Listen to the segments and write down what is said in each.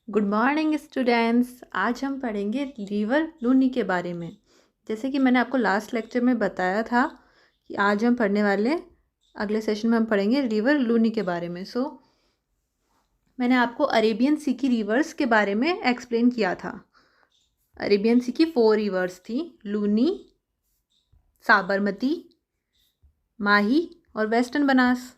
Good morning students. आज हम पढ़ेंगे रिवर लूनी के बारे में। जैसे कि मैंने आपको लास्ट लेक्चर में बताया था कि आज हम पढ़ने वाले अगले सेशन में हम पढ़ेंगे रिवर लूनी के बारे में। मैंने आपको अरेबियन सी की रिवर्स के बारे में एक्सप्लेन किया था। अरेबियन सी की 4 रिवर्स थी, लूनी, साबरमती, माही और वेस्टर्न बनास।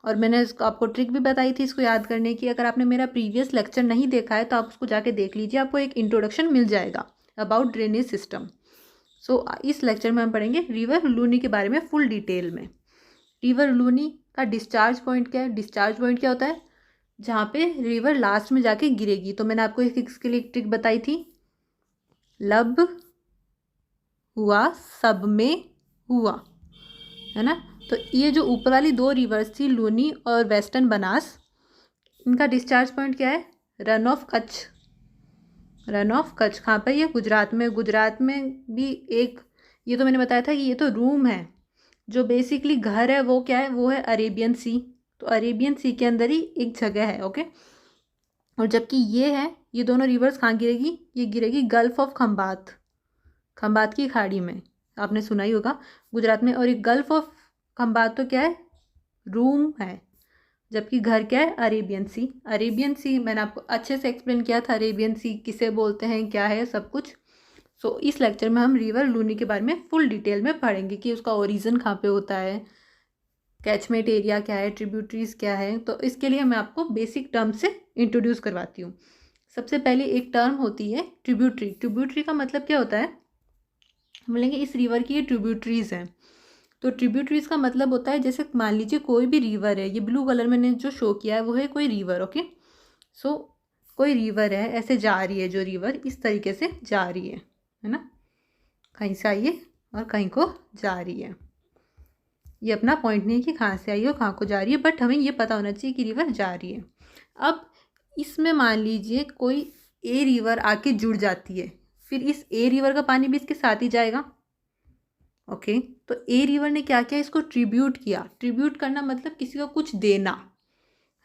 और मैंने इसको आपको ट्रिक भी बताई थी इसको याद करने की। अगर आपने मेरा प्रीवियस लेक्चर नहीं देखा है तो आप उसको जाके देख लीजिए, आपको एक इंट्रोडक्शन मिल जाएगा अबाउट ड्रेनेज सिस्टम। इस लेक्चर में हम पढ़ेंगे रिवर लूनी के बारे में फुल डिटेल में। रिवर लूनी का डिस्चार्ज पॉइंट क्या है? डिस्चार्ज पॉइंट क्या होता है? जहाँ पे रिवर लास्ट में जाके गिरेगी। तो मैंने आपको इसके लिए एक ट्रिक बताई थी, लब हुआ सब में हुआ, है ना। तो ये जो ऊपर वाली 2 रिवर्स थी, लूनी और वेस्टर्न बनास, इनका डिस्चार्ज पॉइंट क्या है? Run of Kutch. Run of Kutch कहाँ पर? ये गुजरात में। गुजरात में भी एक, ये तो मैंने बताया था कि ये तो रूम है, जो बेसिकली घर है वो क्या है? वो है अरेबियन सी। तो अरेबियन सी के अंदर ही एक जगह है, ओके। और जबकि ये है, ये दोनों रिवर्स कहाँ गिरेगी? ये गिरेगी गल्फ ऑफ खंबात, खंबात की खाड़ी में। आपने सुना ही होगा गुजरात में। और ये गल्फ ऑफ खंबात तो क्या है? रूम है। जबकि घर क्या है? अरेबियन सी। अरेबियन सी मैंने आपको अच्छे से एक्सप्लेन किया था, अरेबियन सी किसे बोलते हैं, क्या है, सब कुछ। इस लेक्चर में हम रिवर लूनी के बारे में फुल डिटेल में पढ़ेंगे कि उसका ओरिजिन कहाँ पे होता है, कैचमेंट एरिया क्या है, ट्रिब्यूटरीज क्या है। तो इसके लिए मैं आपको बेसिक टर्म से इंट्रोड्यूस करवाती हूँ। सबसे पहले एक टर्म होती है ट्रिब्यूटरी। ट्रिब्यूटरी का मतलब क्या होता है? बोलेंगे इस रिवर की ये ट्रिब्यूटरीज हैं। तो ट्रिब्यूटरीज का मतलब होता है, जैसे मान लीजिए कोई भी रिवर है, ये ब्लू कलर मैंने जो शो किया है वो है कोई रिवर, ओके। सो कोई रिवर है, ऐसे जा रही है, जो रिवर इस तरीके से जा रही है ना, कहीं से आई है और कहीं को जा रही है। ये अपना पॉइंट नहीं है कि कहाँ से आई है और कहाँ को जा रही है, बट हमें ये पता होना चाहिए कि रिवर जा रही है। अब इसमें मान लीजिए कोई ए रिवर आके जुड़ जाती है, फिर इस ए रिवर का पानी भी इसके साथ ही जाएगा, ओके। तो ए रिवर ने क्या किया? इसको ट्रिब्यूट किया। ट्रिब्यूट करना मतलब किसी को कुछ देना,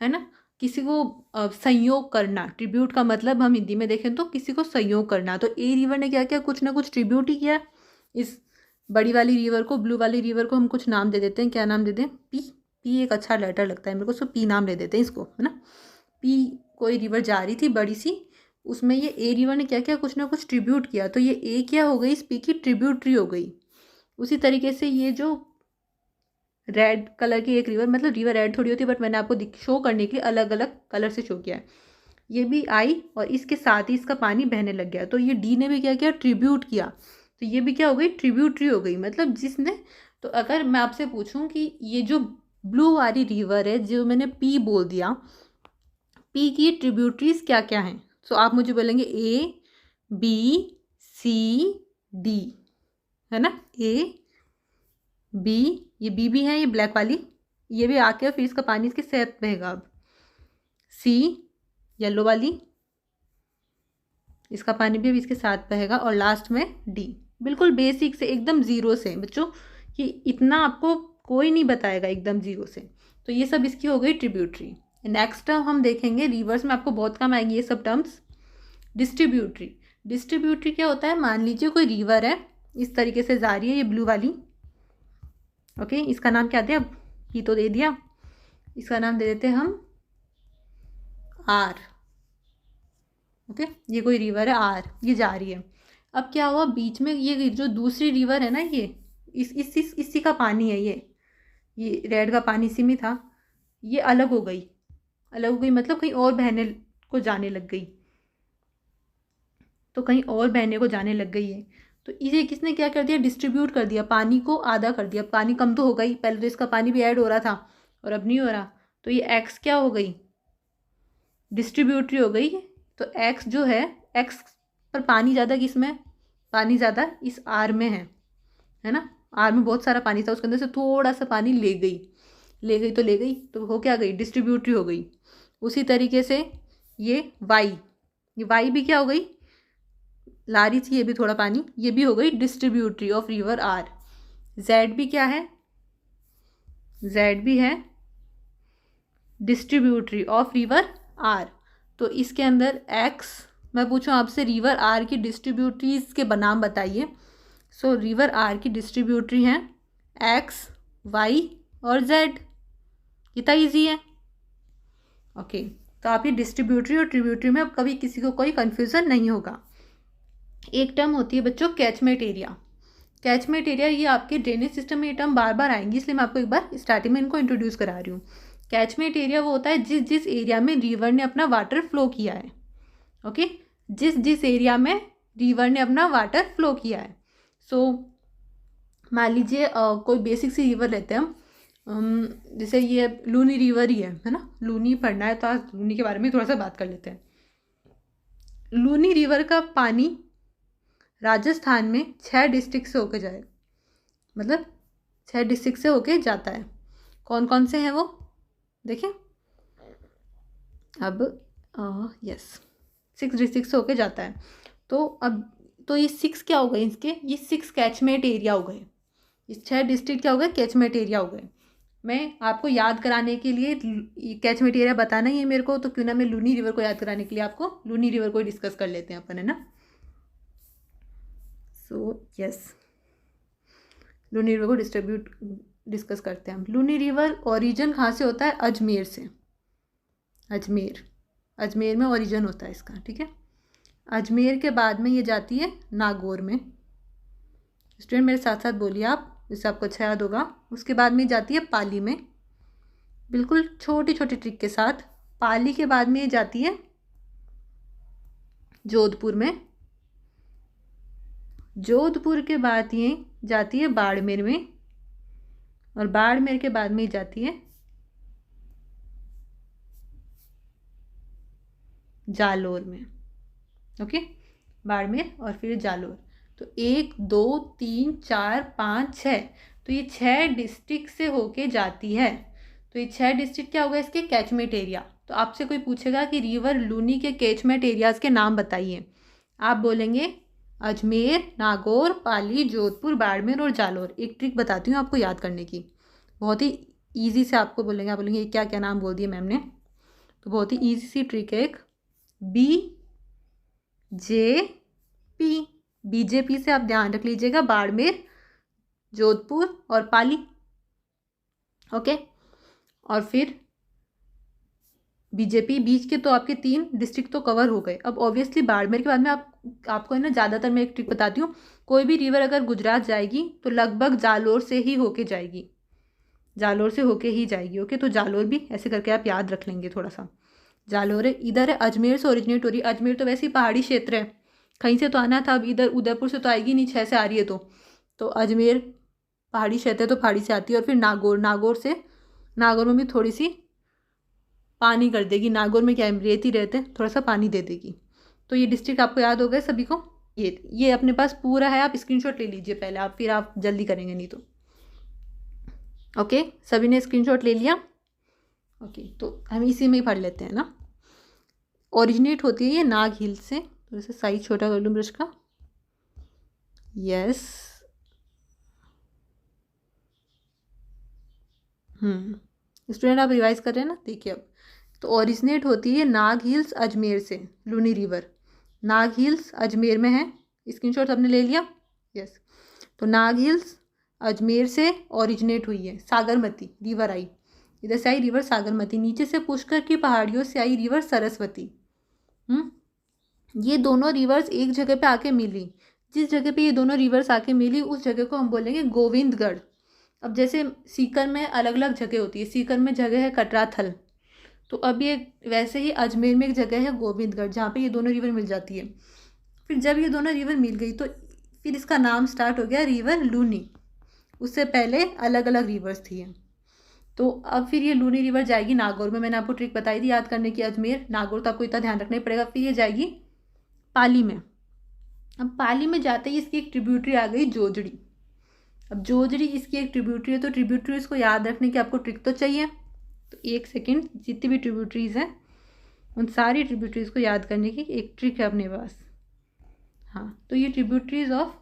है ना, किसी को संयोग करना। ट्रिब्यूट का मतलब हम हिंदी में देखें तो किसी को संयोग करना। तो ए रिवर ने क्या किया? कुछ ना कुछ ट्रिब्यूट ही किया। इस बड़ी वाली रिवर को, ब्लू वाली रिवर को हम कुछ नाम दे देते हैं। क्या नाम दे दें? पी। पी एक अच्छा लेटर लगता है मेरे को, सो पी नाम दे देते हैं इसको, है ना। पी कोई रिवर जा रही थी बड़ी सी, उसमें ये ए रिवर ने क्या किया? कुछ ना कुछ ट्रिब्यूट किया। तो ये ए क्या हो गई? इस पी की ट्रिब्यूटरी हो गई। उसी तरीके से ये जो रेड कलर की एक रिवर, मतलब रिवर रेड थोड़ी होती है, बट मैंने आपको शो करने के लिए अलग अलग कलर से शो किया है। ये भी आई और इसके साथ ही इसका पानी बहने लग गया। तो ये डी ने भी क्या किया? ट्रिब्यूट किया। तो ये भी क्या हो गई? ट्रिब्यूटरी हो गई, मतलब जिसने। तो अगर मैं आपसे पूछूं कि ये जो ब्लू वाली रिवर है, जो मैंने पी बोल दिया, पी की ट्रिब्यूटरीज क्या क्या हैं? आप मुझे बोलेंगे ए बी सी डी, है ना। ए बी, ये बी भी है, ये ब्लैक वाली, ये भी आके फिर इसका पानी इसके साथ बहेगा। अब सी येलो वाली, इसका पानी भी अब इसके साथ बहेगा। और लास्ट में डी, बिल्कुल बेसिक से एकदम ज़ीरो से बच्चों, कि इतना आपको कोई नहीं बताएगा एकदम ज़ीरो से। तो ये सब इसकी हो गई ट्रिब्यूटरी। नेक्स्ट टर्म हम देखेंगे, रिवर्स में आपको बहुत कम आएंगी ये सब टर्म्स। डिस्ट्रीब्यूटरी। डिस्ट्रीब्यूटरी क्या होता है? मान लीजिए कोई रिवर है, इस तरीके से जा रही है, ये ब्लू वाली, ओके। इसका नाम क्या दे? अब ये तो दे दिया, इसका नाम दे देते हैं हम आर, ओके। ये कोई रिवर है आर, ये जा रही है। अब क्या हुआ? बीच में ये जो दूसरी रिवर है ना, ये इसी का पानी है, ये रेड का पानी इसी में था, ये अलग हो गई। अलग हो गई मतलब कहीं और बहने को जाने लग गई। तो कहीं और बहने को जाने लग गई है। तो इसे किसने क्या कर दिया? डिस्ट्रीब्यूट कर दिया, पानी को आधा कर दिया। पानी कम तो हो गई, पहले तो इसका पानी भी ऐड हो रहा था और अब नहीं हो रहा। तो ये एक्स क्या हो गई? डिस्ट्रीब्यूटरी हो गई। तो एक्स जो है, एक्स पर पानी ज़्यादा किस में? पानी ज़्यादा इस आर में है ना। आर में बहुत सारा पानी था, उसके अंदर से थोड़ा सा पानी ले गई। ले गई तो ले गई, तो हो क्या गई? डिस्ट्रीब्यूटरी हो गई। उसी तरीके से ये वाई भी क्या हो गई? ला रही थी ये भी थोड़ा पानी, ये भी हो गई डिस्ट्रीब्यूटरी ऑफ रिवर आर। जेड भी क्या है? जेड भी है डिस्ट्रीब्यूटरी ऑफ रिवर आर। तो इसके अंदर एक्स, मैं पूछूं आपसे रिवर आर की डिस्ट्रीब्यूटरीज के नाम बताइए। सो रिवर आर की डिस्ट्रीब्यूटरी हैं एक्स, वाई और जेड। कितना ईजी है। ओके, तो आप ये डिस्ट्रीब्यूटरी और ट्रिब्यूटरी में अब कभी किसी को कोई कन्फ्यूज़न नहीं होगा। एक टर्म होती है बच्चों कैचमेंट एरिया। कैचमेंट एरिया ये आपके ड्रेनेज सिस्टम में ये टर्म बार बार आएंगी, इसलिए मैं आपको एक बार स्टार्टिंग में इनको इंट्रोड्यूस करा रही हूँ। कैचमेंट एरिया वो होता है जिस जिस एरिया में रिवर ने अपना वाटर फ्लो किया है। ओके, जिस जिस एरिया में रिवर ने अपना वाटर फ्लो किया है। सो मान लीजिए कोई बेसिक सी रिवर लेते हैं हम, जैसे ये लूनी रिवर ही है ना। लूनी पढ़ना है तो आज लूनी के बारे में थोड़ा सा बात कर लेते हैं। लूनी रिवर का पानी राजस्थान में 6 डिस्ट्रिक्ट से होके जाए, मतलब 6 डिस्ट्रिक्ट से होके जाता है। कौन कौन से हैं वो देखें। अब यस 6 डिस्ट्रिक्ट से होके जाता है। तो अब तो ये 6 क्या हो गए इसके, ये 6 कैचमेंट एरिया हो गए। ये 6 डिस्ट्रिक्ट क्या हो गए, कैचमेंट एरिया हो गए। मैं आपको याद कराने के लिए कैचमेंट एरिया बताना ही है मेरे को, तो क्यों ना मैं लूनी रिवर को याद कराने के लिए आपको लूनी रिवर को डिस्कस कर लेते हैं अपन, है ना। सो यस, लूनी रिवर को डिस्कस करते हैं हम। लूनी रिवर ओरिजिन कहाँ से होता है, अजमेर से। अजमेर में ओरिजिन होता है इसका, ठीक है। अजमेर के बाद में ये जाती है नागौर में। स्टूडेंट मेरे साथ साथ बोलिए आप, जिससे आपको अच्छा याद होगा। उसके बाद में जाती है पाली में, बिल्कुल छोटी छोटी ट्रिक के साथ। पाली के बाद में ये जाती है जोधपुर में। जोधपुर के बाद ये जाती है बाड़मेर में, और बाड़मेर के बाद में ये जाती है जालोर में। ओके, बाड़मेर और फिर जालोर। तो 1 2 3 4 5 6, तो ये 6 डिस्ट्रिक्ट से होके जाती है। तो ये 6 डिस्ट्रिक्ट क्या होगा इसके, कैचमेंट एरिया। तो आपसे कोई पूछेगा कि रिवर लूनी के कैचमेंट एरियाज के नाम बताइए, आप बोलेंगे अजमेर, नागौर, पाली, जोधपुर, बाड़मेर और जालोर। एक ट्रिक बताती हूँ आपको याद करने की, बहुत ही ईजी से आपको बोलेंगे। आप बोलेंगे क्या क्या नाम बोल दिए मैम ने, तो बहुत ही ईजी सी ट्रिक है एक, BJP। BJP से आप ध्यान रख लीजिएगा, बाड़मेर, जोधपुर और पाली। ओके, और फिर BJP बीच के तो आपके 3 डिस्ट्रिक्ट तो कवर हो गए। अब ऑब्वियसली बाड़मेर के बाद में आपको है ना, ज़्यादातर मैं एक ट्रिक बताती हूँ। कोई भी रिवर अगर गुजरात जाएगी तो लगभग जालोर से ही होके जाएगी, जालोर से होके ही जाएगी। ओके, तो जालोर भी ऐसे करके आप याद रख लेंगे थोड़ा सा। जालोर है इधर है, अजमेर से ओरिजिनेट हो रही है। अजमेर तो वैसे ही पहाड़ी क्षेत्र है, कहीं से तो आना था। अब इधर उदयपुर से तो आएगी नहीं, 6 से आ रही है तो अजमेर पहाड़ी क्षेत्र है तो पहाड़ी से आती है। और फिर नागौर में भी थोड़ी सी पानी कर देगी। नागौर में क्या है, रेत ही रहते हैं, थोड़ा सा पानी दे देगी। तो ये डिस्ट्रिक्ट आपको याद हो गए सभी को। ये अपने पास पूरा है, आप स्क्रीनशॉट ले लीजिए पहले, आप फिर आप जल्दी करेंगे नहीं तो। ओके, सभी ने स्क्रीनशॉट ले लिया। ओके, तो हम इसी में ही पढ़ लेते हैं ना। ओरिजिनेट होती है ये नाग हिल से। तो इसे साइज छोटा कर लूँ ब्रश का। यस, स्टूडेंट आप रिवाइज कर रहे हैं ना, देखिए अब। तो ओरिजिनेट होती है नाग हिल्स अजमेर से, लूनी रिवर नाग हिल्स अजमेर में है। स्क्रीनशॉट आपने ले लिया। यस, तो नाग हिल्स अजमेर से ओरिजिनेट हुई है। सागरमती रिवर आई, इधर से आई रिवर सागरमती। नीचे से पुष्कर की पहाड़ियों से आई रिवर सरस्वती। ये दोनों रिवर्स एक जगह पे आके मिली। जिस जगह पे ये दोनों रिवर्स आके मिली उस जगह को हम बोलेंगे गोविंदगढ़। अब जैसे सीकर में अलग अलग जगह होती है, सीकर में जगह है कटराथल, तो अब ये वैसे ही अजमेर में एक जगह है गोविंदगढ़, जहाँ पे ये दोनों रिवर मिल जाती है। फिर जब ये दोनों रिवर मिल गई तो फिर इसका नाम स्टार्ट हो गया रिवर लूनी। उससे पहले अलग अलग रिवर्स थी। तो अब फिर ये लूनी रिवर जाएगी नागौर में। मैंने आपको ट्रिक बताई थी याद करने की, अजमेर नागौर तो आपको इतना ध्यान रखना ही पड़ेगा। फिर ये जाएगी पाली में। अब पाली में जाते ही इसकी एक ट्रिब्यूटरी आ गई जोजड़ी। अब जोजड़ी इसकी एक ट्रिब्यूटरी है, तो ट्रिब्यूटरीज को याद रखने की आपको ट्रिक तो चाहिए। तो एक सेकेंड, जितनी भी ट्रिब्यूटरीज हैं उन सारी ट्रिब्यूटरीज को याद करने की एक ट्रिक है अपने पास। हाँ, तो ये ट्रिब्यूटरीज ऑफ,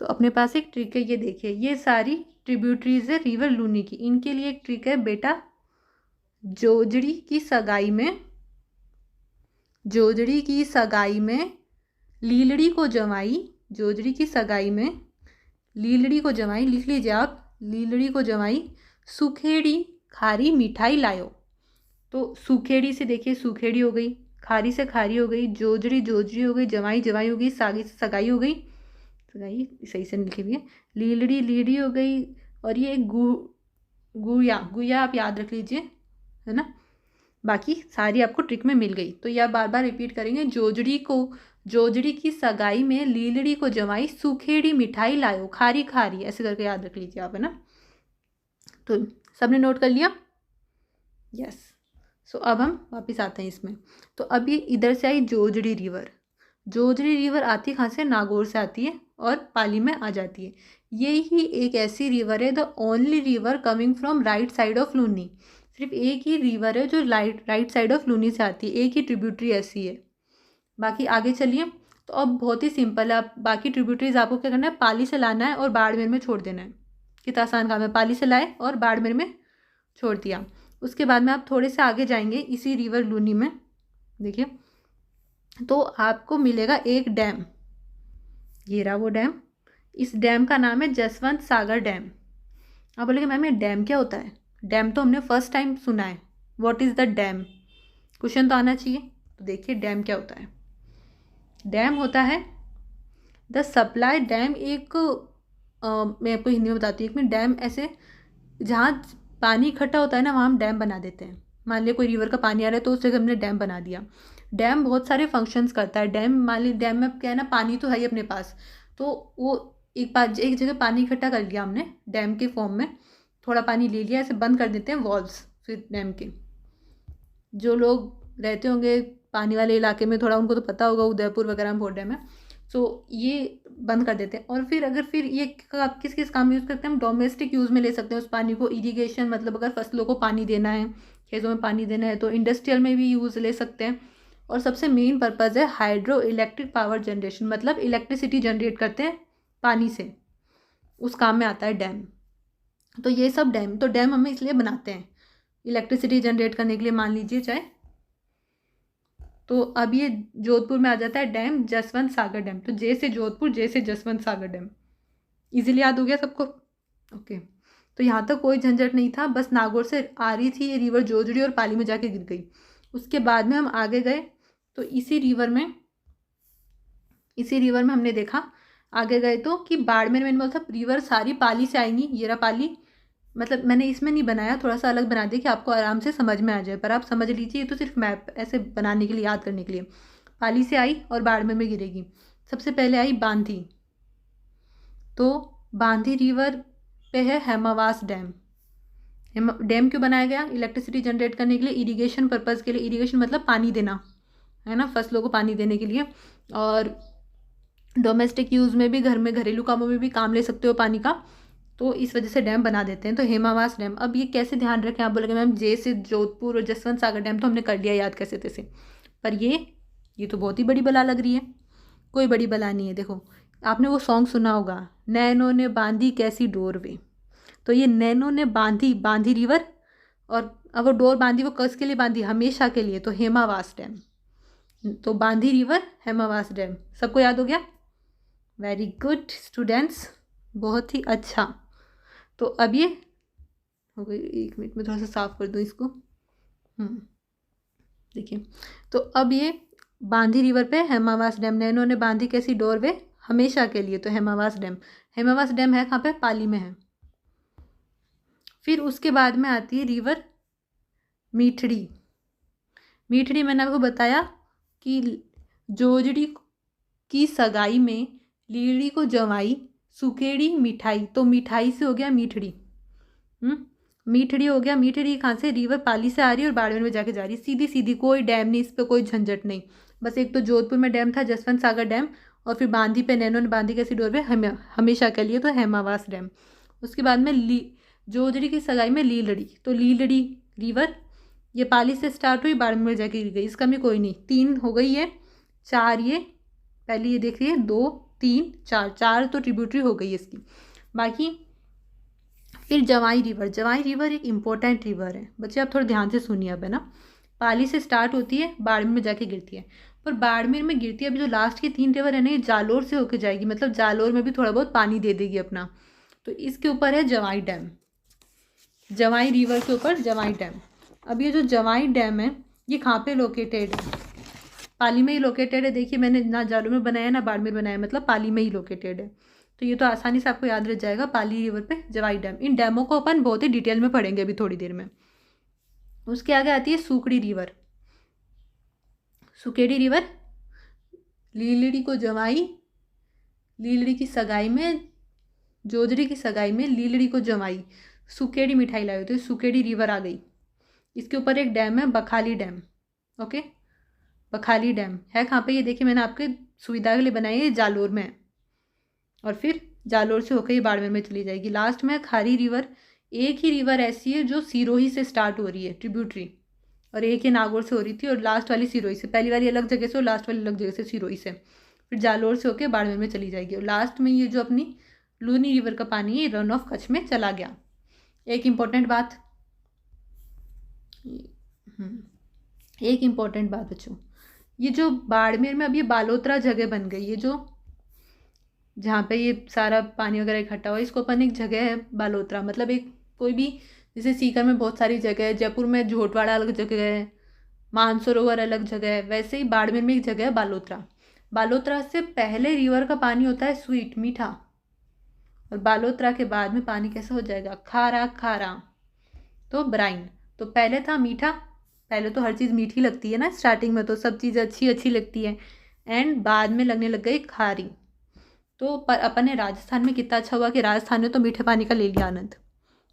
तो अपने पास एक ट्रिक है। ये देखिए, ये सारी ट्रिब्यूटरीज है रिवर लूनी की। इनके लिए एक ट्रिक है बेटा, जोजड़ी की सगाई में, जोजड़ी की सगाई में लीलड़ी को जमाई, जोजड़ी की सगाई में लीलड़ी को जमाई, लिख लीजिए आप, लीलड़ी को जमाई सुखेड़ी खारी मिठाई लायो। तो सुखेड़ी से देखिए सुखेड़ी हो गई, खारी से खारी हो गई, जोजड़ी जोजड़ी हो गई, जमाई जमाई हो गई, सागी से सगाई हो गई, सगाई सही से लिखी हुई है, लीलड़ी लीलड़ी हो गई, और ये गुया गुया आप याद रख लीजिए, है ना। बाकी सारी आपको ट्रिक में मिल गई। तो यह बार बार रिपीट करेंगे, जोजड़ी की सगाई में लीलड़ी को जमाई सुखेड़ी मिठाई लायो खारी खारी, ऐसे करके याद रख लीजिए आप, है ना। तो सबने नोट कर लिया? यस। सो अब हम वापस आते हैं इसमें। तो अब ये इधर से आई जोजड़ी रिवर, जोजड़ी रिवर आती है कहाँ से? नागौर से आती है और पाली में आ जाती है। ये ही एक ऐसी रिवर है, the only river coming from right side of Luni, सिर्फ एक ही रिवर है जो राइट साइड ऑफ लूनी से आती है, एक ही ट्रिब्यूटरी ऐसी है। बाकी आगे चलिए। तो अब बहुत ही सिंपल है, आप बाकी ट्रिब्यूटरीज आपको क्या करना है, पाली से लाना है और बाड़मेर में छोड़ देना है। कितना आसान काम है, पाली से लाए और बाड़मेर में छोड़ दिया। उसके बाद में आप थोड़े से आगे जाएंगे इसी रिवर लूनी में, देखिए तो आपको मिलेगा एक डैम, ये रहा वो डैम। इस डैम का नाम है जसवंत सागर डैम। आप बोलेंगे मैम ये डैम क्या होता है? डैम तो हमने फर्स्ट टाइम सुना है, what is the dam, question तो आना चाहिए। तो देखिए डैम क्या होता है। डैम होता है द सप्लाई डैम, एक मैं आपको हिंदी में बताती हूँ, एक में डैम ऐसे जहाँ पानी इकट्ठा होता है ना, वहाँ हम डैम बना देते हैं। मान लिया कोई रिवर का पानी आ रहा है तो उस जगह हमने डैम बना दिया। डैम बहुत सारे फंक्शंस करता है। डैम मान ली डैम में क्या है ना, पानी तो है ही अपने पास, तो वो एक जगह पानी इकट्ठा कर लिया हमने डैम के फॉर्म में, थोड़ा पानी ले लिया, ऐसे बंद कर देते हैं वॉल्स। फिर डैम के जो लोग रहते होंगे पानी वाले इलाके में, थोड़ा उनको तो पता होगा, उदयपुर वगैरह में बहुत डैम है, तो ये बंद कर देते हैं। और फिर ये आप किस किस काम में यूज़ करते हैं? हम डोमेस्टिक यूज़ में ले सकते हैं उस पानी को, इरीगेशन, मतलब अगर फसलों को पानी देना है, खेतों में पानी देना है, तो इंडस्ट्रियल में भी यूज़ ले सकते हैं। और सबसे मेन पर्पज़ है हाइड्रो इलेक्ट्रिक पावर जनरेशन, मतलब इलेक्ट्रिसिटी जनरेट करते हैं पानी से, उस काम में आता है डैम। तो ये सब डैम, तो डैम हमें इसलिए बनाते हैं इलेक्ट्रिसिटी जनरेट करने के लिए, मान लीजिए चाहे। तो अब ये जोधपुर में आ जाता है डैम जसवंत सागर डैम। तो जे से जोधपुर, जे से जसवंत सागर डैम, इजीली याद हो गया सबको? ओके। तो यहाँ तक कोई झंझट नहीं था, बस नागौर से आ रही थी ये रिवर जोजड़ी और पाली में जाके गिर गई। उसके बाद में हम आगे गए तो इसी रिवर में हमने देखा, आगे गए तो कि बाड़मेर में बोला था रिवर सारी पाली से आएंगी, ये रहा पाली, मतलब मैंने इसमें नहीं बनाया, थोड़ा सा अलग बना दिया कि आपको आराम से समझ में आ जाए, पर आप समझ लीजिए, ये तो सिर्फ मैप ऐसे बनाने के लिए, याद करने के लिए। पाली से आई और बाड़मेर में गिरेगी। सबसे पहले आई बांधी, तो बांधी रिवर पे है हेमावास डैम। डैम क्यों बनाया गया? इलेक्ट्रिसिटी जनरेट करने के लिए, इरिगेशन पर्पज़ के लिए। इरिगेशन मतलब पानी देना, है ना, फसलों को पानी देने के लिए। और डोमेस्टिक यूज़ में भी, घर में घरेलू कामों में भी काम ले सकते हो पानी का, तो इस वजह से डैम बना देते हैं। तो हेमावास डैम, अब ये कैसे ध्यान रखें? आप बोलेंगे मैम जे से जोधपुर और जसवंत सागर डैम तो हमने कर लिया याद कैसे तैसे, पर ये तो बहुत ही बड़ी बला लग रही है। कोई बड़ी बला नहीं है। देखो आपने वो सॉन्ग सुना होगा, नैनो ने बांधी कैसी डोर वे, तो ये नैनो ने बांधी रिवर, और अब वो डोर बांधी, वो कस के लिए बांधी? हमेशा के लिए। तो हेमावास डैम, तो बांधी रिवर, हेमावास डैम, सबको याद हो गया? वेरी गुड स्टूडेंट्स, बहुत ही अच्छा। तो अब ये हो गई, 1 मिनट में थोड़ा सा साफ कर दूँ इसको। देखिए, तो अब ये बांधी रिवर पे हेमावास डैम, नैनो ने बांधी कैसी डोर वे, हमेशा के लिए, तो हेमावास डैम। हेमावास डैम है कहाँ पे? पाली में है। फिर उसके बाद में आती है रिवर मीठड़ी। मीठड़ी मैंने आपको बताया कि जोजड़ी की सगाई में लीड़ी को जवाई सुखेड़ी मिठाई, तो मिठाई से हो गया मीठड़ी। मीठड़ी हो गया। मीठड़ी कहाँ से? रिवर पाली से आ रही है और बाड़मेर में जाके जा रही है, सीधी सीधी, कोई डैम नहीं, इस पर कोई झंझट नहीं। बस एक तो जोधपुर में डैम था जसवंत सागर डैम, और फिर बांधी पे नैनो ने बांधी कैसी डोर पे हमेशा के लिए, तो हेमावास डैम। उसके बाद में जोजड़ी की सगाई में लीलड़ी, तो लीलड़ी रिवर ये पाली से स्टार्ट हुई, बाड़मेर में जाके गिर गई, इसका भी कोई नहीं। 3 हो गई है, 4 ये पहले ये देख रही है, 2 3 4 तो ट्रिब्यूटरी हो गई इसकी। बाकी फिर जवाई रिवर। जवाई रिवर एक इम्पोर्टेंट रिवर है बच्चे, आप थोड़ा ध्यान से सुनिए अब, है ना। पाली से स्टार्ट होती है, बाड़मेर में जाके गिरती है। पर बाड़मेर में गिरती है, अभी जो लास्ट की 3 रिवर है ना, ये जालोर से होकर जाएगी, मतलब जालोर में भी थोड़ा बहुत पानी दे देगी अपना। तो इसके ऊपर है जवाई डैम, जवाई रिवर के ऊपर जवाई डैम। अब ये जो जवाई डैम है ये कहाँ पे लोकेटेड है? पाली में ही लोकेटेड है। देखिए मैंने ना जालोर में बनाया ना बाड़मेर बनाया, मतलब पाली में ही लोकेटेड है। तो ये तो आसानी से आपको याद रह जाएगा, पाली रिवर पे जवाई डैम। इन डैमों को अपन बहुत ही डिटेल में पढ़ेंगे अभी थोड़ी देर में। उसके आगे आती है सुकड़ी रिवर। सुकेड़ी रिवर, लीलड़ी को जवाई, लीलड़ी की सगाई में, जोजड़ी की सगाई में लीलड़ी को जवाई, सुकेड़ी मिठाई लाई, तो सुकेड़ी रिवर आ गई। इसके ऊपर एक डैम है बखाली डैम। ओके, बखाली डैम है कहाँ पे? ये देखिए मैंने आपके सुविधा के लिए बनाई है, जालोर में है। और फिर जालोर से होकर ये बाड़मेर में चली जाएगी। लास्ट में खारी रिवर। एक ही रिवर ऐसी है जो सिरोही से स्टार्ट हो रही है, ट्रिब्यूटरी, और एक ही नागौर से हो रही थी, और लास्ट वाली सिरोही से। पहली वाली अलग जगह से और लास्ट वाली अलग जगह से, सिरोही से। फिर जालोर से होकर बाड़मेर में चली जाएगी, और लास्ट में ये जो अपनी लूनी रिवर का पानी है रन ऑफ कच्छ में चला गया। एक इम्पॉर्टेंट बात, एक इम्पॉर्टेंट बात बच्चों, ये जो बाड़मेर में अब ये बालोतरा जगह बन गई है, जो जहाँ पे ये सारा पानी वगैरह इकट्ठा हुआ है, इसको अपन एक जगह है बालोतरा, मतलब एक कोई भी, जैसे सीकर में बहुत सारी जगह है, जयपुर में झोटवाड़ा अलग जगह है, मानसरोवर अलग जगह है, वैसे ही बाड़मेर में एक जगह है बालोतरा। बालोतरा से पहले रिवर का पानी होता है स्वीट, मीठा, और बालोतरा के बाद में पानी कैसा हो जाएगा? खारा खारा, तो ब्राइन। तो पहले था मीठा, पहले तो हर चीज़ मीठी लगती है ना, स्टार्टिंग में तो सब चीज़ अच्छी अच्छी लगती है, एंड बाद में लगने लग गई खारी। तो पर अपन ने राजस्थान में कितना अच्छा हुआ कि राजस्थान ने तो मीठे पानी का ले लिया आनंद।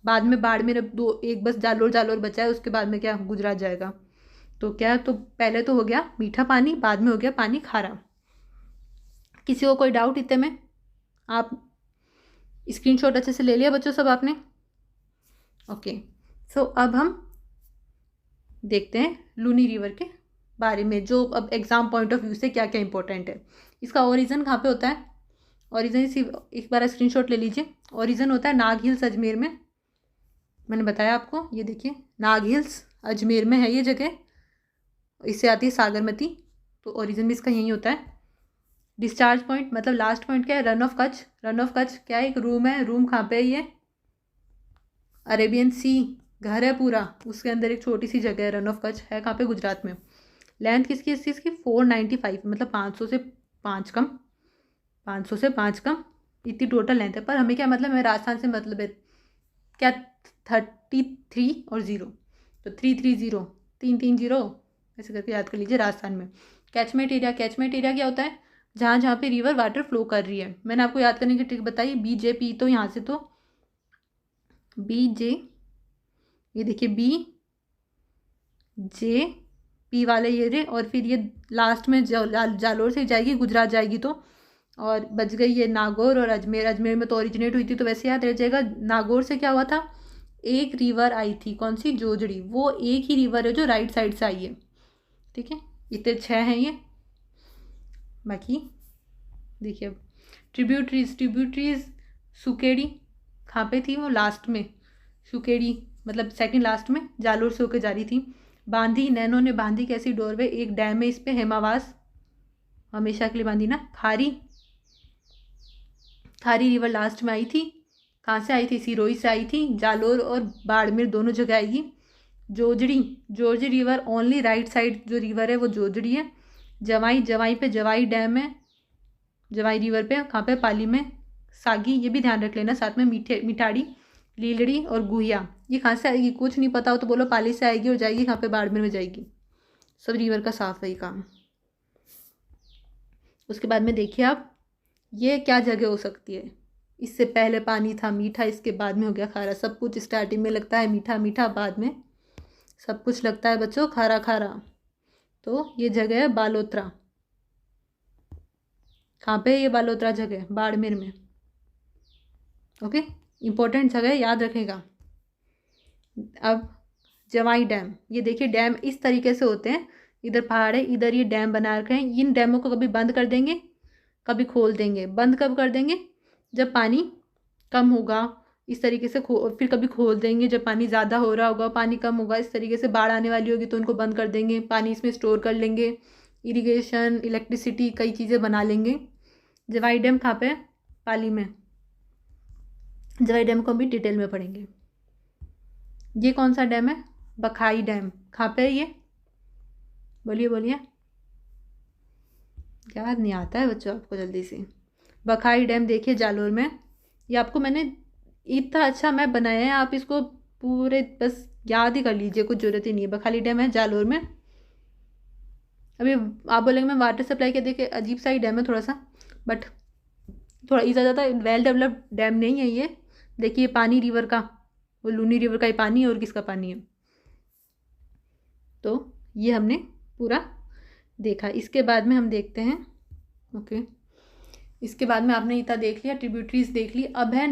बाद में बाड़मेर अब एक बस जालोर जालोर बचा है, उसके बाद में क्या गुजरात जाएगा। तो क्या, तो पहले तो हो गया मीठा पानी, बाद में हो गया पानी खारा। किसी को कोई डाउट इतने में? आप स्क्रीनशॉट अच्छे से ले लिया बच्चों सब आपने? ओके, सो अब हम देखते हैं लूनी रिवर के बारे में, जो अब एग्जाम पॉइंट ऑफ व्यू से क्या क्या इंपॉर्टेंट है। इसका ओरिजिन कहाँ पे होता है? ओरिजिन इसी, एक बार स्क्रीनशॉट ले लीजिए। ओरिजिन होता है नाग हिल्स अजमेर में, मैंने बताया आपको, ये देखिए नाग हिल्स अजमेर में है ये जगह, इससे आती है सागरमती, तो ओरिजिन भी इसका यही होता है। डिस्चार्ज पॉइंट मतलब लास्ट पॉइंट क्या है? Run of Kutch. Run of Kutch क्या है? एक रूम है, रूम कहाँ पे है ये? अरेबियन सी घर है पूरा, उसके अंदर एक छोटी सी जगह है, रन ऑफ कच्छ है कहाँ पे? गुजरात में। लेंथ किसकी इस चीज़ की? 495, मतलब 500 से 5 कम, 500 से 5 कम, इतनी टोटल लेंथ है। पर हमें क्या मतलब है? राजस्थान से मतलब है क्या? 33 और 0, तो 330, 330 ऐसे करके याद कर लीजिए। राजस्थान में कैचमेंट एरिया, कैचमेंट एरिया क्या होता है? जहाँ जहाँ पे रिवर वाटर फ्लो कर रही है। मैंने आपको याद करने की ट्रिक बताई, BJP, तो यहाँ से तो BJ, ये देखिए BJP वाले ये रे, और फिर ये लास्ट में जालोर से जाएगी, गुजरात जाएगी तो, और बच गई ये नागौर और अजमेर। अजमेर में तो ओरिजिनेट हुई थी, तो वैसे याद रह जाएगा। नागौर से क्या हुआ था? एक रिवर आई थी, कौन सी? जोजड़ी। वो एक ही रिवर है जो राइट साइड से आई है, ठीक है। इतने 6 हैं ये। बाकी देखिए अब ट्रिब्यूटरीज सुकेड़ी कहाँ पे थी? वो लास्ट में, सुकेड़ी मतलब सेकंड लास्ट में, जालोर से होकर जा रही थी। बांधी, नैनो ने बांधी कैसी डोरवे? एक डैम है इस पे, हेमावास, हमेशा के लिए बांधी ना। खारी, खारी रिवर लास्ट में आई थी, कहाँ से आई थी? सिरोही से आई थी। जालोर और बाड़मेर दोनों जगह आएगी। Jojari, Jojari river only right side जो रिवर है वो जोजड़ी है। जवाई, जवाई पे जवाई डैम है, जवाई रिवर पे, कहाँ पे? पाली में। सागी, ये भी ध्यान रख लेना, साथ में मिठाड़ी, लीलड़ी और गुहिया। ये कहाँ से आएगी? कुछ नहीं पता हो तो बोलो पाली से आएगी, और जाएगी कहाँ पे? बाड़मेर में जाएगी। सब रिवर का साफ है ये काम। उसके बाद में देखिए आप, ये क्या जगह हो सकती है? इससे पहले पानी था मीठा, इसके बाद में हो गया खारा। सब कुछ स्टार्टिंग में लगता है मीठा मीठा, बाद में सब कुछ लगता है बच्चों खारा खारा। तो ये जगह है बालोतरा। कहाँ पे है ये बालोतरा जगह? बाड़मेर में। ओके, इम्पोर्टेंट जगह याद रखेगा। अब जवाई डैम, ये देखिए डैम इस तरीके से होते हैं, इधर पहाड़ है, इधर ये डैम बना रखे हैं। इन डैमों को कभी बंद कर देंगे, कभी खोल देंगे। बंद कब कर देंगे? जब पानी कम होगा, इस तरीके से फिर कभी खोल देंगे जब पानी ज़्यादा हो रहा होगा, पानी कम होगा, इस तरीके से बाढ़ आने वाली होगी तो उनको बंद कर देंगे, पानी इसमें स्टोर कर लेंगे, इरिगेशन, इलेक्ट्रिसिटी, कई चीज़ें बना लेंगे। जवाई डैम कहाँ पे है? पाली में। जवाई डैम को भी डिटेल में पढ़ेंगे। ये कौन सा डैम है? बखाई डैम। कहाँ पे है ये? बोलिए बोलिए, याद नहीं आता है बच्चों आपको जल्दी से। बखाई डैम देखिए जालोर में। ये आपको मैंने इतना अच्छा मैप बनाया है, आप इसको पूरे बस याद ही कर लीजिए, कुछ ज़रूरत ही नहीं है। बखाली डैम है जालोर में। अभी आप बोलेंगे मैं वाटर सप्लाई के देखे, अजीब सा ही डैम है थोड़ा सा, बट थोड़ा इतना ज़्यादा वेल डेवलप्ड डैम नहीं है ये। देखिए पानी रिवर का, वो लूनी रिवर का ही पानी है, और किसका पानी है। तो ये हमने पूरा देखा। इसके बाद में हम देखते हैं, ओके, इसके बाद में आपने इतना देख लिया, ट्रिब्यूटरीज देख ली। अब है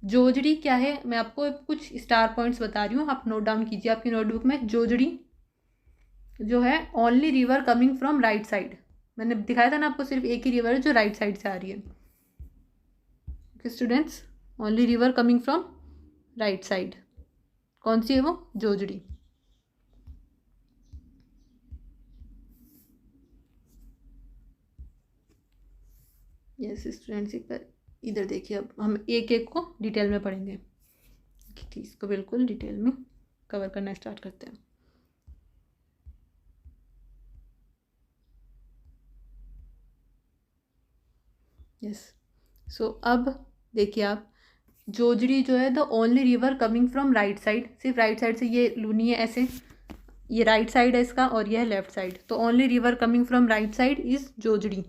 जोजड़ी क्या है, मैं आपको कुछ स्टार पॉइंट्स बता रही हूँ, आप नोट डाउन कीजिए आपकी नोटबुक में। जोजड़ी जो है only river coming from right side. मैंने दिखाया था ना आपको, सिर्फ एक ही रिवर है जो राइट साइड से आ रही है। Okay students, only river coming from right side. कौन सी है वो? जोजड़ी। यस स्टूडेंट्स, एक बार इधर देखिए। अब हम एक एक को डिटेल में पढ़ेंगे, इसको बिल्कुल डिटेल में कवर करना स्टार्ट करते हैं। यस सो अब देखिए आप, जोजड़ी जो है the only river coming from right side, सिर्फ राइट साइड से ये लूनी है ऐसे, ये राइट साइड है इसका और ये है लेफ्ट साइड, तो only river coming from right side is Jojri.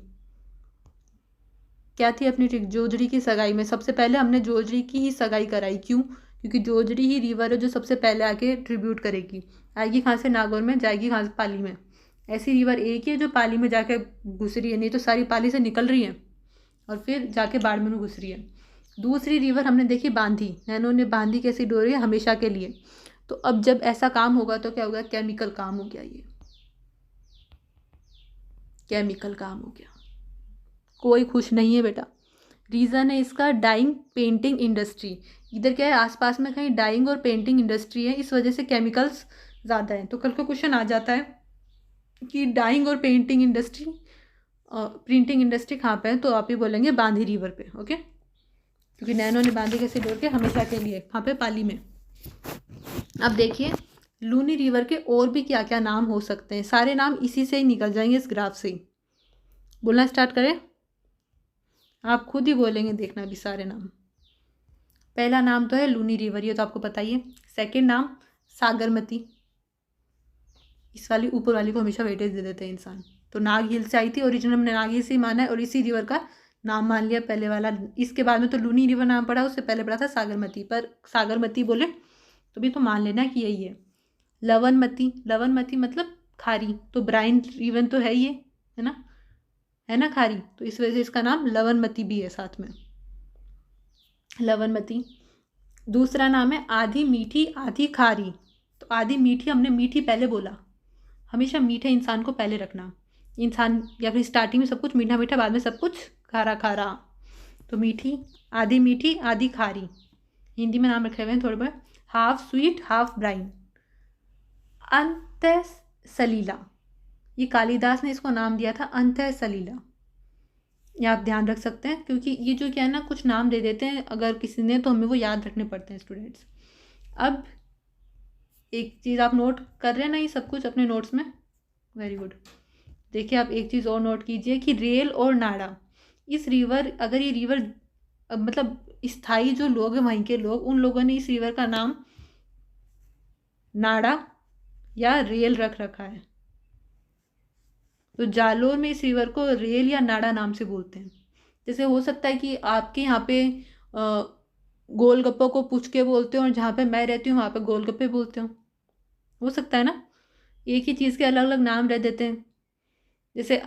क्या थी अपनी ट्रिक? जोजड़ी की सगाई में सबसे पहले हमने जोजड़ी की ही सगाई कराई। क्यों? क्योंकि जोजड़ी ही रिवर है जो सबसे पहले आके ट्रिब्यूट करेगी। आएगी कहाँ से? नागौर में, जाएगी कहाँ से? पाली में। ऐसी रिवर एक ही है जो पाली में जाके घुस रही है, नहीं तो सारी पाली से निकल रही है और फिर जाके बाड़मेर में घुस रही है। दूसरी रिवर हमने देखी बांधी, नैनो ने बांधी कैसी डोरी है हमेशा के लिए। तो अब जब ऐसा काम होगा तो क्या होगा? केमिकल काम हो गया, ये केमिकल काम हो गया। कोई खुश नहीं है बेटा। रीज़न है इसका डाइंग पेंटिंग इंडस्ट्री। इधर क्या है, आसपास में कहीं डाइंग और पेंटिंग इंडस्ट्री है, इस वजह से केमिकल्स ज़्यादा हैं। तो कल का क्वेश्चन आ जाता है कि डाइंग और पेंटिंग इंडस्ट्री, प्रिंटिंग इंडस्ट्री कहाँ पे है, तो आप ही बोलेंगे बांधी रिवर पे। ओके, क्योंकि नैनो ने बांधी कैसे डोर के हमेशा के लिए, कहाँ पे? पाली में। अब देखिए लूनी रिवर के और भी क्या क्या नाम हो सकते हैं, सारे नाम इसी से ही निकल जाएंगे, इस ग्राफ से ही। बोलना स्टार्ट करें, आप खुद ही बोलेंगे, देखना भी सारे नाम। पहला नाम तो है लूनी रिवर, ये तो आपको पता ही है। सेकेंड नाम सागरमती, इस वाली ऊपर वाली को हमेशा वेटेज दे देते हैं इंसान। तो नाग हिल से आई थी, ओरिजिनल हमने नाग हिल से ही माना है और इसी रिवर का नाम मान लिया पहले वाला। इसके बाद में तो लूनी रिवर नाम पड़ा, उससे पहले पड़ा था सागरमती, पर सागरमती बोले तो भी तो मान लेना कि यही है। लवनमती, लवनमती मतलब खारी, तो ब्राइन रिवर तो है ये, है ना खारी, तो इस वजह से इसका नाम लवनमती भी है साथ में, लवनमती। दूसरा नाम है आधी मीठी आधी खारी। तो आधी मीठी, हमने मीठी पहले बोला, हमेशा मीठे इंसान को पहले रखना। इंसान या फिर स्टार्टिंग में सब कुछ मीठा मीठा, बाद में सब कुछ खारा खारा। तो मीठी आधी खारी। हिंदी में नाम रखे हुए हैं थोड़े बहुत, हाफ स्वीट हाफ ब्राइन। अंतः सलीला, ये कालिदास ने इसको नाम दिया था अंतः सलीला, ये आप ध्यान रख सकते हैं, क्योंकि ये जो क्या है ना, कुछ नाम दे देते हैं अगर किसी ने, तो हमें वो याद रखने पड़ते हैं स्टूडेंट्स। अब एक चीज़ आप नोट कर रहे हैं ना ये सब कुछ अपने नोट्स में, वेरी गुड। देखिए आप एक चीज़ और नोट कीजिए कि रेल और नाड़ा, इस रिवर, अगर ये रिवर मतलब स्थायी जो लोग हैं वहीं के लोग, उन लोगों ने इस रिवर का नाम नाड़ा या रेल रख रखा है। तो जालोर में इस रिवर को रेल या नाड़ा नाम से बोलते हैं। जैसे हो सकता है कि आपके यहाँ पे गोलगप्पा को पुचके बोलते हो और जहाँ पे मैं रहती हूँ वहाँ पे गोलगप्पे बोलते हो सकता है ना, एक ही चीज़ के अलग अलग नाम रह देते हैं। जैसे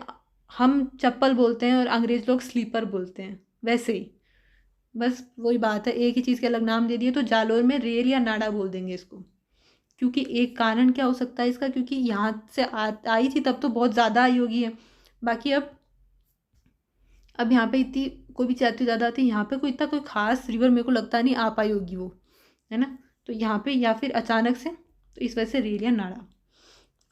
हम चप्पल बोलते हैं और अंग्रेज लोग स्लीपर बोलते हैं, वैसे ही बस वही बात है, एक ही चीज़ के अलग नाम दे दिए। तो जालोर में रेल या नाड़ा बोल देंगे इसको, क्योंकि एक कारण क्या हो सकता है इसका, क्योंकि यहाँ से आई थी तब तो बहुत ज़्यादा आई होगी है। बाकी अब यहाँ पे इतनी कोई भी जाती ज़्यादा आती है, यहाँ पे कोई इतना कोई खास रिवर मेरे को लगता नहीं आ पाई होगी वो, है ना। तो यहाँ पे या फिर अचानक से, तो इस वजह से रेल या नाला।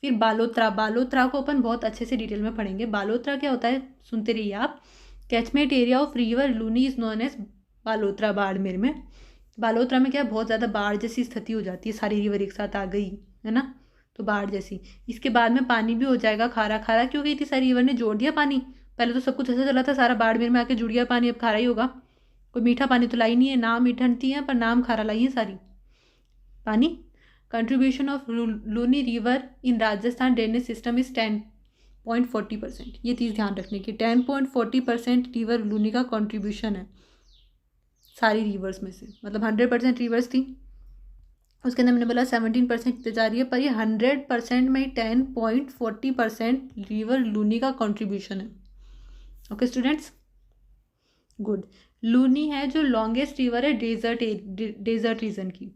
फिर बालोत्रा, बालोत्रा को अपन बहुत अच्छे से डिटेल में पढ़ेंगे। बालोत्रा क्या होता है, सुनते रहिए आप। Catchment area of river Luni is known as Balotra, Barmer में। बालोत्रा में क्या बहुत ज़्यादा बाढ़ जैसी स्थिति हो जाती है, सारी रिवर एक साथ आ गई, है ना, तो बाढ़ जैसी। इसके बाद में पानी भी हो जाएगा खारा, खारा क्यों गई थी, सारी रिवर ने जोड़ दिया पानी। पहले तो सब कुछ ऐसा चला था, सारा बाड़मेर में आके जुड़ गया पानी, अब खारा ही होगा। कोई मीठा पानी तो लाई नहीं है, नाम मीठनती है पर नाम खारा लाई है सारी पानी। Contribution of Luni river in Rajasthan drainage system is 10.40%। ये चीज़ ध्यान रखने की, 10.40% रिवर लूनी का कंट्रीब्यूशन है सारी रिवर्स में से। मतलब 100% रिवर्स थी, उसके अंदर मैंने बोला 17% जा रही है, पर ये 100% में 10.40% रिवर लूनी का कंट्रीब्यूशन है। Okay students, good. लूनी है जो लॉन्गेस्ट रिवर है डेजर्ट रीजन की।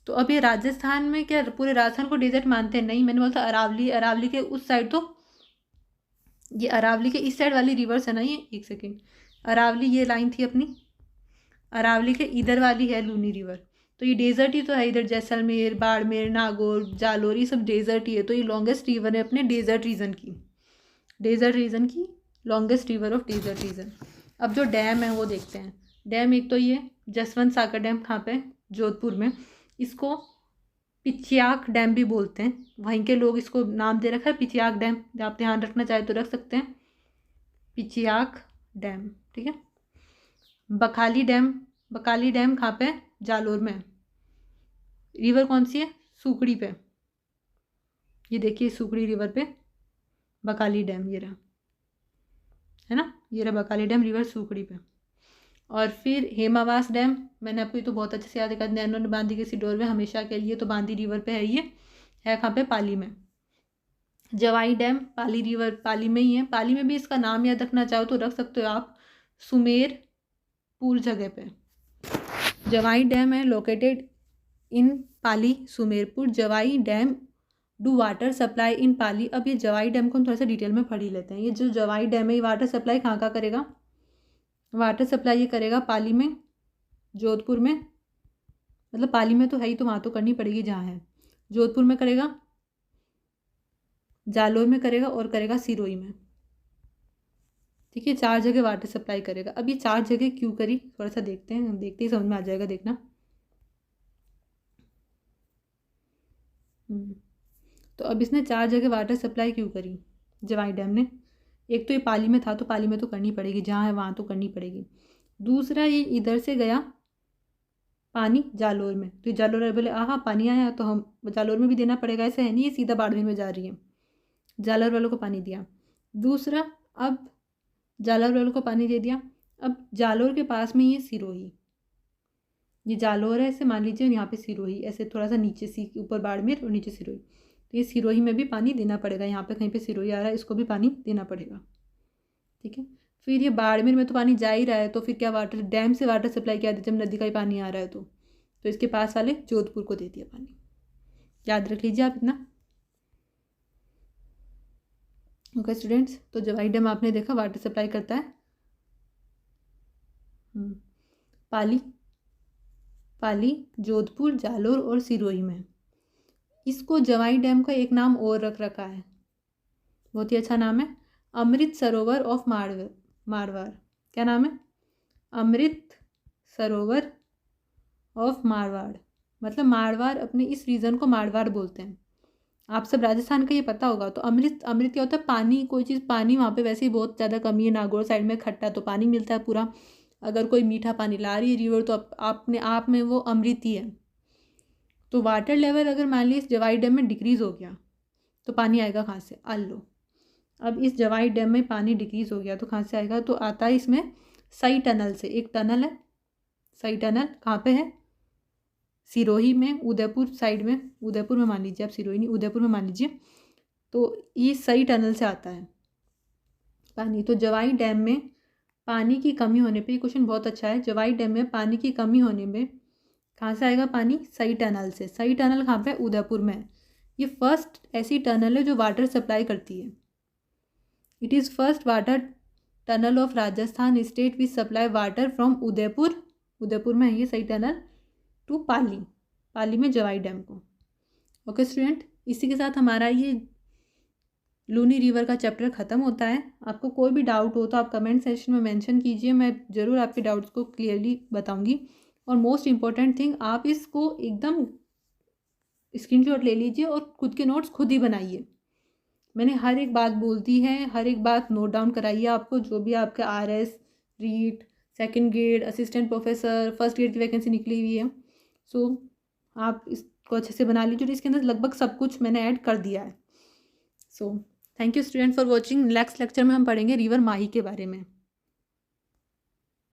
तो अब ये राजस्थान में क्या पूरे राजस्थान को डेजर्ट मानते हैं, नहीं, मैंने बोला था अरावली, अरावली के उस साइड, तो ये अरावली के इस साइड वाली रिवर्स है ना ये, एक सेकेंड, अरावली ये लाइन थी अपनी, अरावली के इधर वाली है लूनी रिवर, तो ये डेजर्ट ही तो है इधर, जैसलमेर, बाड़मेर, नागौर, जालोर, ये सब डेजर्ट ही है। तो ये लॉन्गेस्ट रिवर है अपने डेजर्ट रीजन की, डेजर्ट रीजन की longest river of desert region. अब जो डैम है वो देखते हैं। डैम एक तो ये जसवंत सागर डैम, कहाँ पे, जोधपुर में। इसको पिचियाक डैम भी बोलते हैं, वहीं के लोग इसको नाम दे रखा है पिचियाक डैम, आप ध्यान रखना चाहे तो रख सकते हैं, पिचियाक डैम, ठीक है। बकाली डैम, बकाली डैम कहाँ पे, जालोर में। रिवर कौन सी है, सुकड़ी पे, ये देखिए सुकड़ी रिवर पे बकाली डैम, ये रहा, है ना, ये रहा बकाली डैम रिवर सुकड़ी पे। और फिर हेमावास डैम, मैंने आपको ये तो बहुत अच्छे से याद रखा, नैनो ने बांधी के सिडोर में हमेशा के लिए, तो बांदी रिवर पे है, ये है कहाँ पे, पाली में। जवाई डैम पाली रिवर, पाली में ही है, पाली में भी इसका नाम याद रखना चाहो तो रख सकते हो आप, सुमेरपुर जगह पे। जवाई डैम है located in Pali, Sumerpur. Jawai dam do water supply in Pali. अब ये जवाई डैम को हम थोड़ा सा डिटेल में पढ़ ही लेते हैं। ये जो जवाई डैम है ये वाटर सप्लाई कहाँ कहाँ करेगा, वाटर सप्लाई ये करेगा पाली में, जोधपुर में, मतलब पाली में तो है ही, तो वहाँ तो करनी पड़ेगी जहाँ है, जोधपुर में करेगा, जालोर में करेगा, और करेगा सिरोही में, ठीक है। 4 जगह वाटर सप्लाई करेगा। अब ये 4 जगह क्यों करी, थोड़ा सा देखते हैं, देखते ही समझ में आ जाएगा, देखना। तो अब इसने 4 जगह वाटर सप्लाई क्यों करी जवाई डैम ने, एक तो ये पाली में था, तो पाली में तो करनी पड़ेगी, जहाँ है वहाँ तो करनी पड़ेगी। दूसरा ये इधर से गया पानी जालोर में, तो जालोर वाले बोले हाँ पानी आया तो हम जालोर में भी देना पड़ेगा, ऐसे है नहीं ये सीधा बाड़मेर में जा रही है, जालोर वालों को पानी दिया। दूसरा, अब जालोर वालों को पानी दे दिया, अब जालोर के पास में ये सिरोही, ये जालोर है, ऐसे मान लीजिए, यहाँ पे सिरोही, ऐसे थोड़ा सा नीचे सी, ऊपर बाड़मेर और नीचे सिरोही, तो ये सिरोही में भी पानी देना पड़ेगा, यहाँ पे कहीं पे सिरोही आ रहा है, इसको भी पानी देना पड़ेगा, ठीक है। फिर ये बाड़मेर में तो पानी जा ही रहा है, तो फिर क्या वाटर डैम से वाटर सप्लाई किया, जब नदी का ही पानी आ रहा है तो इसके पास वाले जोधपुर को दे दिया पानी, याद रख लीजिए आप इतना। ओके स्टूडेंट्स, तो जवाई डैम आपने देखा वाटर सप्लाई करता है पाली, पाली, जोधपुर, जालोर और सिरोही में। इसको जवाई डैम का एक नाम और रख रखा है, बहुत ही अच्छा नाम है, अमृत सरोवर ऑफ मारवाड़। क्या नाम है, अमृत सरोवर ऑफ मारवाड़, मतलब मारवाड़, अपने इस रीजन को मारवाड़ बोलते हैं। आप सब राजस्थान का ये पता होगा। तो अमृत, अमृत क्या होता है, पानी, कोई चीज़ पानी वहाँ पे वैसे ही बहुत ज़्यादा कमी है, नागौर साइड में खट्टा तो पानी मिलता है पूरा, अगर कोई मीठा पानी ला रही है रिवर तो अपने आप में वो अमृत ही है। तो वाटर लेवल अगर मान लीजिए जवाई डैम में डिक्रीज़ हो गया तो पानी आएगा कहाँ से, लो, अब इस जवाई डैम में पानी डिक्रीज़ हो गया तो कहाँ से आएगा, तो आता है इसमें सई टनल से, एक टनल है सई टनल, कहाँ पे है, सिरोही में, उदयपुर साइड में, उदयपुर में मान लीजिए आप, सिरोही नहीं उदयपुर में मान लीजिए, तो ये सई टनल से आता है पानी। तो जवाई डैम में पानी की कमी होने पे, ये क्वेश्चन बहुत अच्छा है, जवाई डैम में पानी की कमी होने में कहाँ से आएगा पानी, सई टनल से। सई टनल कहाँ पे, उदयपुर में। ये फर्स्ट ऐसी टनल है जो वाटर सप्लाई करती है, it is first water tunnel of Rajasthan state which supply water from Udaipur में है ये सही टनल, टू पाली में जवाई डैम को। ओके स्टूडेंट, इसी के साथ हमारा ये लूनी रिवर का चैप्टर ख़त्म होता है। आपको कोई भी डाउट हो तो आप कमेंट सेक्शन में मेंशन कीजिए, मैं ज़रूर आपके डाउट्स को क्लियरली बताऊंगी। और मोस्ट इम्पॉर्टेंट थिंग, आप इसको एकदम स्क्रीनशॉट ले लीजिए और खुद के नोट्स खुद ही बनाइए। मैंने हर एक बात बोलती है, हर एक बात नोट डाउन कराइए आपको, जो भी आपके RS, REET, second grade, assistant professor, first grade की वैकेंसी निकली हुई है। सो आप इसको अच्छे से बना लीजिए और इसके अंदर लगभग सब कुछ मैंने ऐड कर दिया है। So thank you student for watching. Next lecture में हम पढ़ेंगे रिवर माही के बारे में।